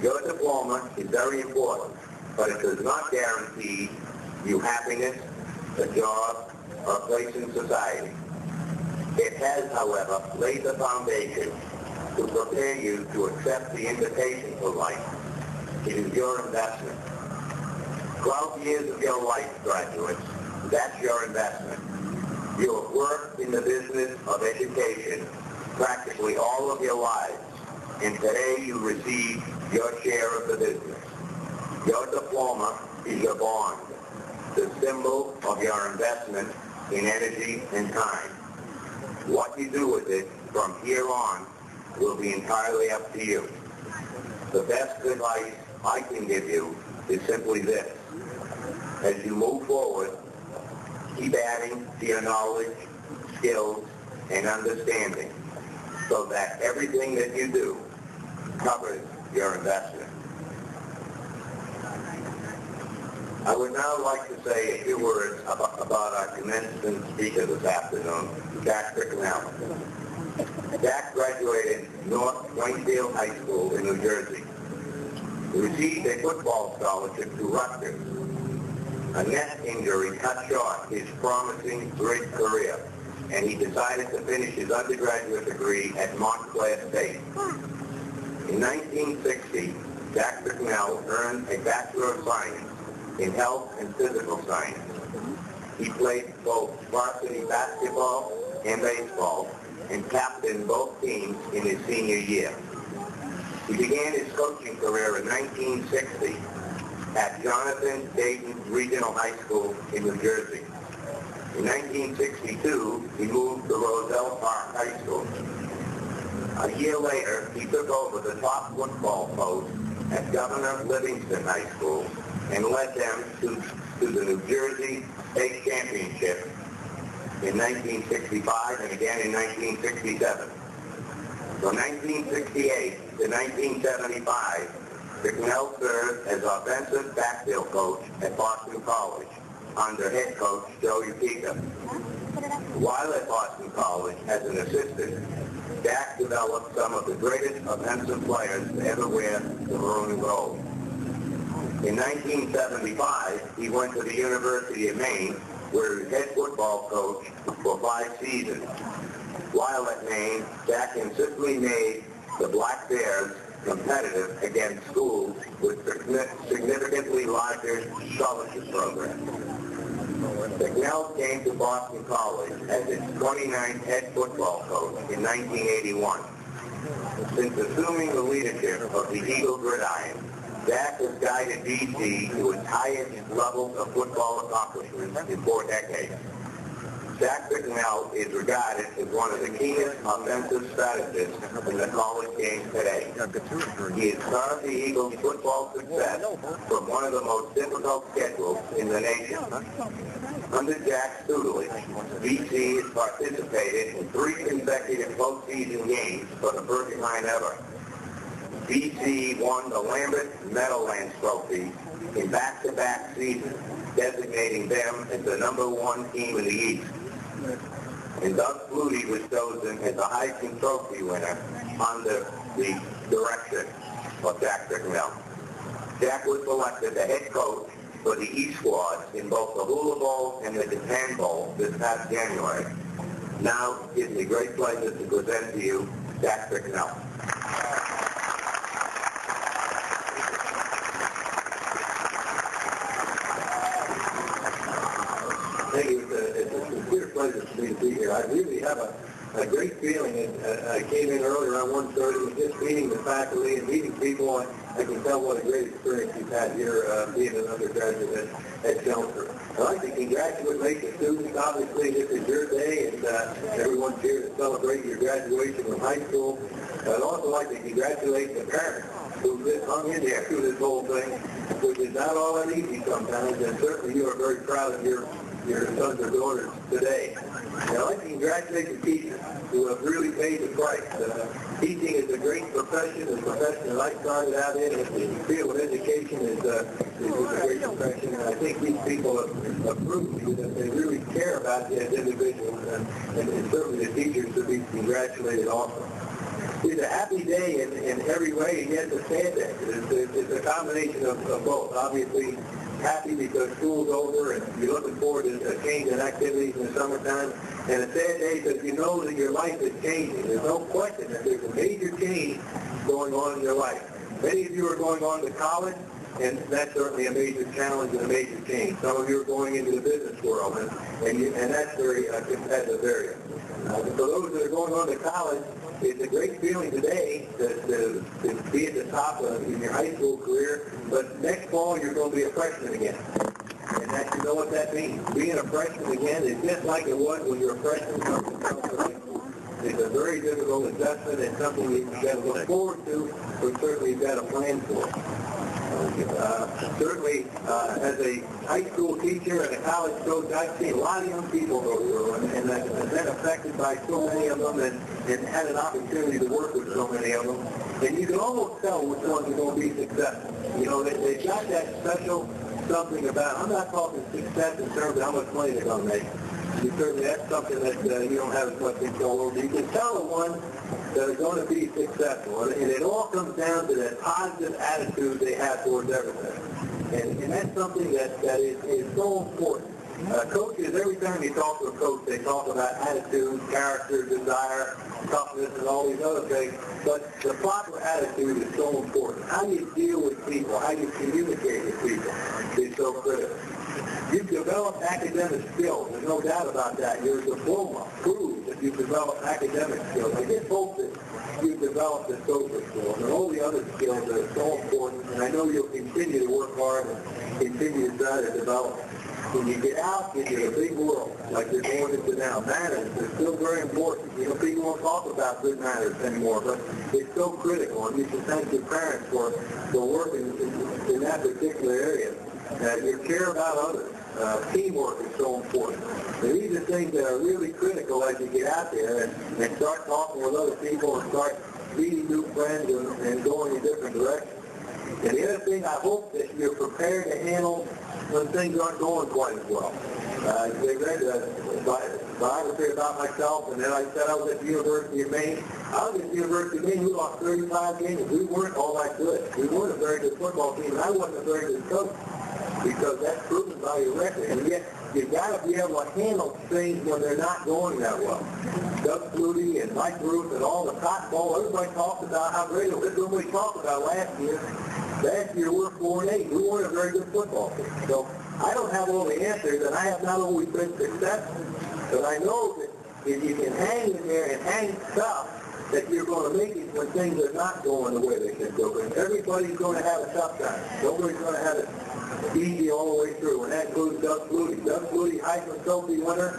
Your diploma is very important, but it does not guarantee you happiness, a job, or a place in society. It has, however, laid the foundation to prepare you to accept the invitation for life. It is your investment. 12 years of your life, graduates, that's your investment. You have worked in the business of education practically all of your lives, and today you receive your share of the business. Your diploma is your bond, the symbol of your investment in energy and time. What you do with it from here on will be entirely up to you. The best advice I can give you is simply this. As you move forward, keep adding to your knowledge, skills, and understanding so that everything that you do covers your investment. I would now like to say a few words about our commencement speaker this afternoon, Jack Tricknell. Jack graduated North Plainfield High School in New Jersey. He received a football scholarship to Rutgers. A neck injury cut short his promising great career, and he decided to finish his undergraduate degree at Montclair State. In 1960, Jack Tricknell earned a Bachelor of Science in Health and Physical Science. He played both varsity basketball and baseball and captained both teams in his senior year. He began his coaching career in 1960 at Jonathan Dayton Regional High School in New Jersey. In 1962, he moved to Roselle Park High School. A year later, he took over the top football post at Governor Livingston High School and led them to the New Jersey State Championship in 1965 and again in 1967. From 1968 to 1975, Tricknell served as offensive backfield coach at Boston College under head coach Joe Utica. While at Boston College as an assistant, Jack developed some of the greatest offensive players to ever wear the maroon and gold. In 1975, he went to the University of Maine, where he was head football coach for 5 seasons. While at Maine, Jack consistently made the Black Bears competitive against schools with significantly larger scholarship programs. Tricknell came to Boston College as its 29th head football coach in 1981. Since assuming the leadership of the Eagle Gridiron, Jack has guided BC to its highest levels of football accomplishments in 4 decades. Jack Tricknell is regarded as one of the keenest offensive strategists in the college game today. He has carved the Eagles' football success from one of the most difficult schedules in the nation. Under Jack's tutelage, BC has participated in 3 consecutive postseason games for the first time ever. BC won the Lambert Meadowlands Trophy in back-to-back seasons, designating them as the #1 team in the East. And Doug Flutie was chosen as the Heisman Trophy winner under the direction of Jack Tricknell. Jack was selected the head coach for the East squad in both the Hula Bowl and the Japan Bowl this past January. Now, it gives me great pleasure to present to you Jack Tricknell. Thank you. It's a sincere pleasure for me to be here. I really have a great feeling. I came in early around 1:30 and just meeting the faculty and meeting people. I can tell what a great experience you've had here being an undergraduate at Chelmsford. I'd like to congratulate the students. Obviously, this is your day, and everyone's here to celebrate your graduation from high school. I'd also like to congratulate the parents who hung in there through this whole thing, which is not all that easy sometimes, and certainly you are very proud of your sons or daughters today. And I'd like to congratulate the teachers who have really paid the price. Teaching is a great profession, a profession that I started out in, and the field of education is a great profession. And I think these people have proved to you that they really care about you as individuals, and certainly the teachers should be congratulated also. It's a happy day in every way, and yet it's a sad day. It's a combination of both. Obviously, happy because school's over and you're looking forward to a change in activities in the summertime, and a sad day because you know that your life is changing. There's no question that there's a major change going on in your life. Many of you are going on to college, and that's certainly a major challenge and a major change. Some of you are going into the business world, and that's very competitive area. For those that are going on to college, it's a great feeling today to be at the top in your high school career, but next fall you're going to be a freshman again. And that, you know what that means. Being a freshman again is just like it was when you were a freshman coming to high school. It's a very difficult adjustment and something you've got to look forward to, but certainly you've got to plan for. Certainly, as a high school teacher and a college coach, I've seen a lot of young people go through, and I've been affected by so many of them and had an opportunity to work with so many of them. And you can almost tell which ones are going to be successful. You know, they've got that special something about, I'm not talking success in terms of how much money they're going to make. Certainly that's something that you don't have as much control over. You can tell the ones that are going to be successful, and it all comes down to that positive attitude they have towards everything. And that's something that is so important. Coaches, every time you talk to a coach, they talk about attitude, character, desire, toughness, and all these other things. But the proper attitude is so important. How you deal with people, how you communicate with people is so critical. You've developed academic skills. There's no doubt about that. Your diploma proves that you've developed academic skills. I just hope that you've developed the social skills and all the other skills that are so important. And I know you'll continue to work hard and continue to try to develop. When you get out into the big world, like you're going into now, manners are still very important. You know, people won't talk about good manners anymore, but it's so critical. And you should thank your parents for working in that particular area. Your care about others. Teamwork is so important. And these are things that are really critical as you get out there and start talking with other people and start meeting new friends and going in different directions. And the other thing, I hope that you're prepared to handle when things aren't going quite as well. They read a biography about myself, and then I said I was at the University of Maine. I was at the University of Maine. We lost 35 games. We weren't all that good. We weren't a very good football team, and I wasn't a very good coach, because that's proven by your record. And yet, you've got to be able to handle things when they're not going that well. Doug Flutie and Mike Ruth and all the cotton ball, everybody talked about how great it was. When we talked about last year we're 4-8. We weren't a very good football team. So I don't have all the answers, and I have not always been successful. But I know that if you can hang in there and hang tough, that you're going to make it when things are not going the way they should go. And everybody's going to have a tough time. Nobody's going to have it easy all the way through, and that includes Doug Flutie. Doug Flutie, Heisman Trophy winner,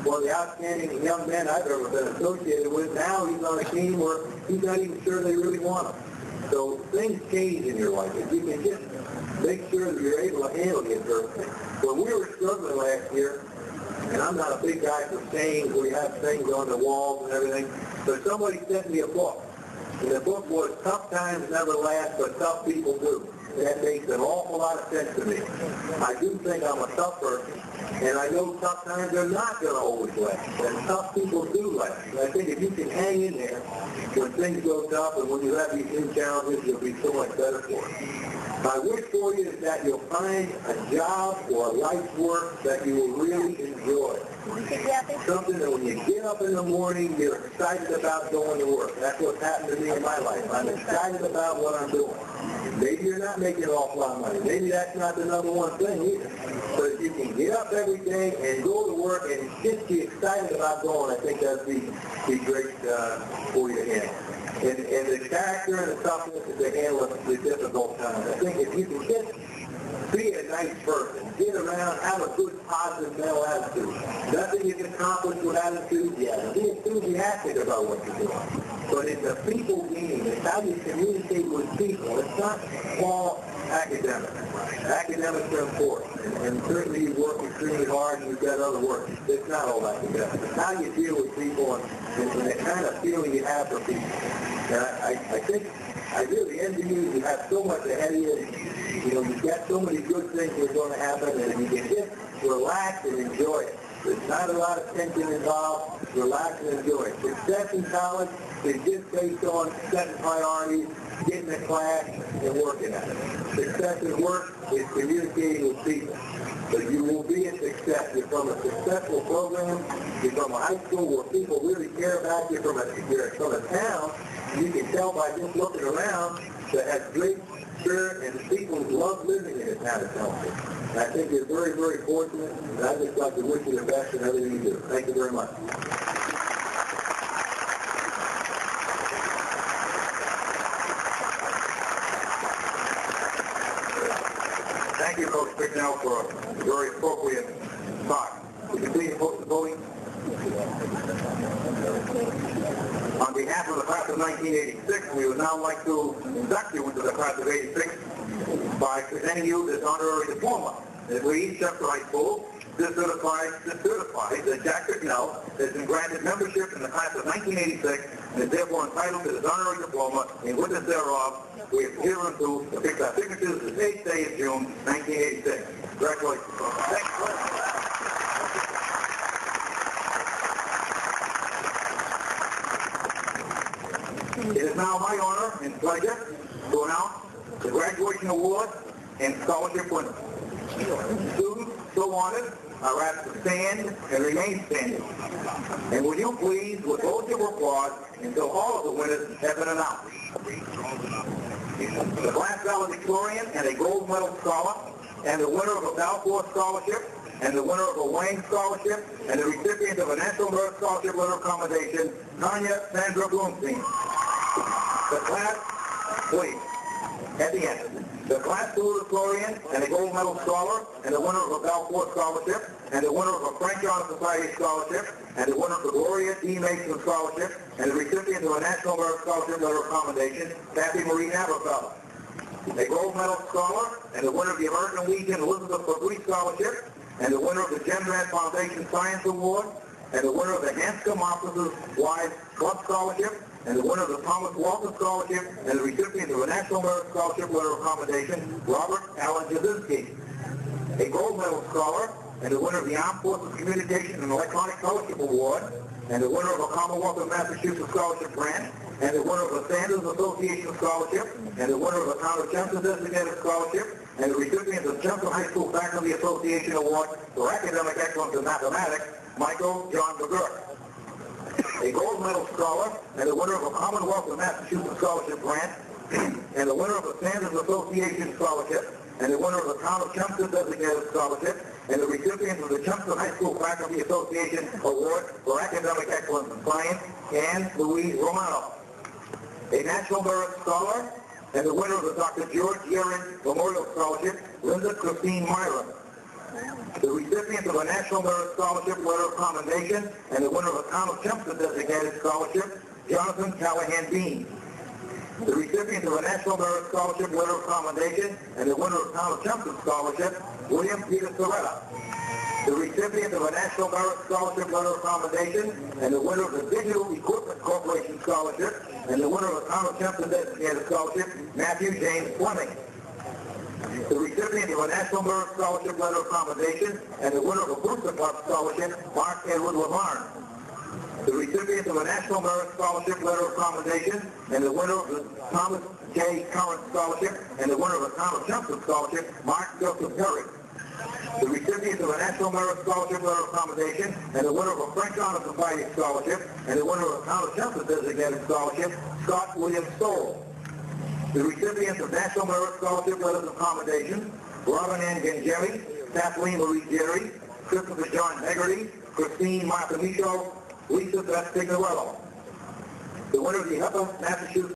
one of the outstanding young men I've ever been associated with. Now he's on a team where he's not even sure they really want him. So things change in your life. If you can just make sure that you're able to handle the adversity. When we were struggling last year, and I'm not a big guy for sayings, we have things on the walls and everything, but somebody sent me a book. And the book was Tough Times Never Last, but Tough People Do. That makes an awful lot of sense to me. I do think I'm a tough person, and I know tough times are not going to always last, and tough people do last. And I think if you can hang in there when things go tough and when you have these new challenges, you'll be so much better for it. My wish for you is that you'll find a job or a life's work that you will really enjoy. Something that when you get up in the morning, you're excited about going to work. That's what's happened to me in my life. I'm excited about what I'm doing. Maybe you're not making an awful lot of money. Maybe that's not the number one thing either. But if you can get up every day and go to work and just be excited about going, I think that'd be great for you to handle. And the character and the toughness to handle the difficult times. I think if you can just be a nice person, get around, have a good, positive mental attitude. Nothing is accomplished without enthusiasm. Be enthusiastic about what you're doing. But it's a people game. It's how you communicate with people. It's not all academics. Academics are important. And certainly you work extremely hard and you've got other work. It's not all academics. It's how you deal with people and the kind of feeling you have for people. And I think I really envy you. You have so much ahead of you. You know, you've got so many good things that are going to happen, and you can just relax and enjoy it. There's not a lot of tension involved. Relax and enjoy. Success in college is just based on setting priorities, getting a class, and working at it. Success in work is communicating with people. So you will be a success. You're from a successful program. You're from a high school where people really care about you. You're from a town. You can tell by just looking around that has great spirit and people love living in a town of Chelmsford. And I think you're very, very fortunate, and I'd just like to wish you the best in everything you do. Thank you very much. Thank you, Coach Bicknell, for a very appropriate talk. Would you please vote the voting? On behalf of the class of 1986, we would now like to induct you into the class of 86 by presenting you this honorary diploma. As we each Chester High School, this certifies that Jack Bicknell has been granted membership in the class of 1986 and is therefore entitled to this honorary diploma. In witness thereof, we have hereunto to fix our signatures this 8th day of June, 1986. Congratulations. Thank you. It is now my honor and pleasure to announce the graduation award and scholarship winners. Students so honored are asked to stand and remain standing. And will you please withhold your applause until all of the winners have been announced. The Glass valedictorian and a gold medal scholar, and the winner of a Balfour Scholarship, and the winner of a Wayne Scholarship, and the recipient of a National Merit Scholarship letter of commendation, Tanya Sandra Bloomstein. The class, please, at the end. The Class valedictorian and a gold medal scholar, and the winner of a Balfour Scholarship, and the winner of a French Honor Society Scholarship, and the winner of the Gloria E. Mason Scholarship, and the recipient of a National Merit Scholarship letter of commendation, Kathy Marie Naberfeld. A gold medal scholar, and the winner of the American Legion Elizabeth Fabrice Scholarship, and the winner of the Genrad Foundation Science Award, and the winner of the Hanscom Officers Wives Club Scholarship, and the winner of the Thomas Walton Scholarship, and the recipient of a National Merit Scholarship letter of commendation, Robert Allen Jasinski. A gold medal scholar, and the winner of the Armed Forces Communication and Electronic Fellowship Award, and the winner of a Commonwealth of Massachusetts Scholarship Grant, and the winner of a Sanders Association Scholarship, and the winner of a Town of Chelmsford Designated Scholarship, and the recipient of the Chelmsford High School Faculty Association Award for Academic Excellence in Mathematics, Michael John McGurk. A gold medal scholar, and the winner of a Commonwealth of Massachusetts Scholarship Grant, and the winner of a Sanders Association Scholarship, and the winner of the Town of Chelmsford Designated Scholarship, and the recipient of the Chelmsford High School Faculty Association Award for Academic Excellence in Science, Anne Louise Romano. A National Merit Scholar, and the winner of the Dr. George Yerin Memorial Scholarship, Linda Christine Myron. The recipient of a National Merit Scholarship letter of commendation, and the winner of a Town of Chelmsford Designated Scholarship, Jonathan Callahan Bean. The recipient of a National Merit Scholarship letter of commendation, and the winner of Town of Chelmsford Scholarship, William Peter Soretta. The recipient of a National Merit Scholarship letter of commendation, and the winner of the Digital Equipment Corporation Scholarship, and the winner of the Town of Chelmsford Designated Scholarship, Matthew James Fleming. The recipient of a National Merit Scholarship letter of commendation, and the winner of a Brewster Club Scholarship, Mark Edward Lamarne. The recipient of a National Merit Scholarship letter of commendation, and the winner of the Thomas J. Curran Scholarship, and the winner of the Town of Chelmsford Scholarship, Mark Joseph Perry. The recipient of a National Merit Scholarship letter of commendation, and the winner of a French Honor Society Scholarship, and the winner of the Town of Chelmsford Designated Scholarship, Scott William Stoll. The recipients of National Merit Scholarship letters of commendation, Robin Ann Gangemi, Kathleen Marie Jerry, Christopher John Hegarty, Christine Martha Michaud, Lisa Beth Signorello. The winner of the Upper Massachusetts